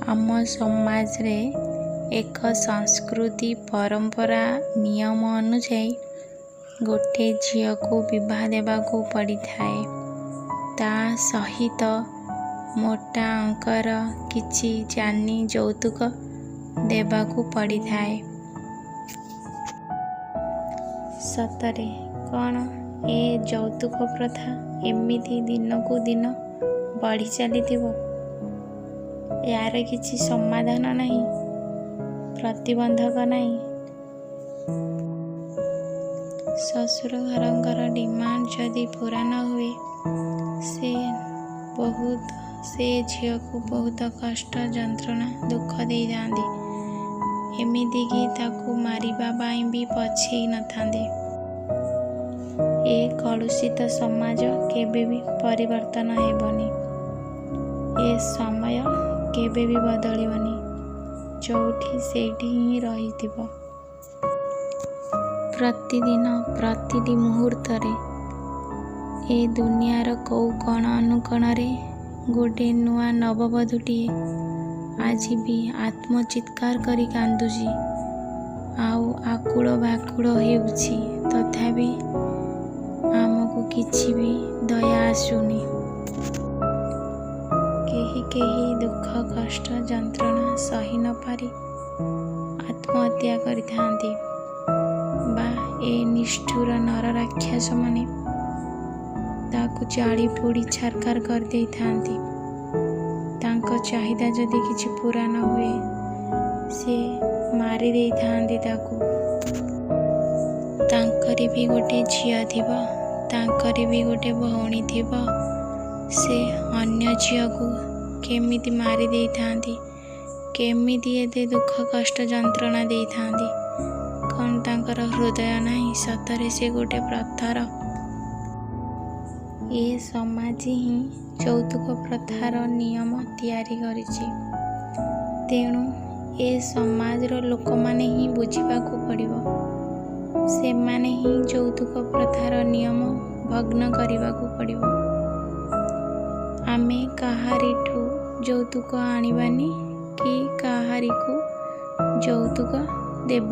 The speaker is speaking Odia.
ଆମ ସମାଜରେ ଏକ ସଂସ୍କୃତି ପରମ୍ପରା ନିୟମ ଅନୁଯାୟୀ ଗୋଟିଏ ଝିଅକୁ ବିବାହ ଦେବାକୁ ପଡ଼ିଥାଏ। ତା ସହିତ ମୋଟା ଅଙ୍କର କିଛି ଯାନି ଯୌତୁକ ଦେବାକୁ ପଡ଼ିଥାଏ। ସତରେ କ'ଣ ଏ ଯୌତୁକ ପ୍ରଥା ଏମିତି ଦିନକୁ ଦିନ ବଢ଼ି ଚାଲିଥିବ? ୟାର କିଛି ସମାଧାନ ନାହିଁ, ପ୍ରତିବନ୍ଧକ ନାହିଁ? ଶ୍ୱଶୁର ଘରଙ୍କର ଡିମାଣ୍ଡ ଯଦି ପୂରା ନ ହୁଏ, ସେ ଝିଅକୁ ବହୁତ କଷ୍ଟ ଯନ୍ତ୍ରଣା ଦୁଃଖ ଦେଇଥାନ୍ତି। ଏମିତିକି ତାକୁ ମାରିବା ପାଇଁ ବି ପଛେଇ ନଥାନ୍ତି। ଏ କଳୁଷିତ ସମାଜ କେବେ ବି ପରିବର୍ତ୍ତନ ହେବନି। ଏ ସମୟ କେବେ ବି ବଦଳିବନି। ଯୋଉଠି ସେଇଠି ହିଁ ରହିଥିବ। ପ୍ରତିଦିନ ପ୍ରତିଟି ମୁହୂର୍ତ୍ତରେ ଏ ଦୁନିଆର କୋଉ କୋଣ ଅନୁକୋଣରେ ଗୋଟେ ନୂଆ ନବବଧୂଟିଏ ଆଜି ବି ଆତ୍ମଚିତ୍କାର କରି କାନ୍ଦୁଛି, ଆଉ ଆକୁଳ ବାକୁଳ ହେଉଛି। ତଥାପି ଆମକୁ କିଛି ବି ଦୟା ଆସୁନି। କେହି ଦୁଃଖ କଷ୍ଟ ଯନ୍ତ୍ରଣା ସହି ନ ପାରି ଆତ୍ମହତ୍ୟା କରିଥାନ୍ତି, ବା ଏ ନିଷ୍ଠୁର ନରରାକ୍ଷସମାନେ ତାକୁ ଜାଳି ପୋଡ଼ି ଛାରଖାର କରିଦେଇଥାନ୍ତି। ତାଙ୍କ ଚାହିଦା ଯଦି କିଛି ପୂରା ନ ହୁଏ, ସେ ମାରି ଦେଇଥାନ୍ତି ତାକୁ। ତାଙ୍କରି ବି ଗୋଟେ ଝିଅ ଥିବ, ତାଙ୍କରି ବି ଗୋଟେ ଭଉଣୀ ଥିବ। ସେ ଅନ୍ୟ ଝିଅକୁ କେମିତି ମାରି ଦେଇଥାନ୍ତି, କେମିତି ଏତେ ଦୁଃଖ କଷ୍ଟ ଯନ୍ତ୍ରଣା ଦେଇଥାନ୍ତି। କ'ଣ ତାଙ୍କର ହୃଦୟ ନାହିଁ? ସତରେ ସେ ଗୋଟେ ପଥର। ଏ ସମାଜ ହିଁ ଯୌତୁକ ପ୍ରଥାର ନିୟମ ତିଆରି କରିଛି। ତେଣୁ ଏ ସମାଜର ଲୋକମାନେ ହିଁ ବୁଝିବାକୁ ପଡ଼ିବ। ସେମାନେ ହିଁ ଯୌତୁକ ପ୍ରଥାର ନିୟମ ଭଗ୍ନ କରିବାକୁ ପଡ଼ିବ। ଆମେ କାହାରିଠୁ ଯୌତୁକ ଆଣିବାନି କି କାହାରିକୁ ଯୌତୁକ ଦେବାନି।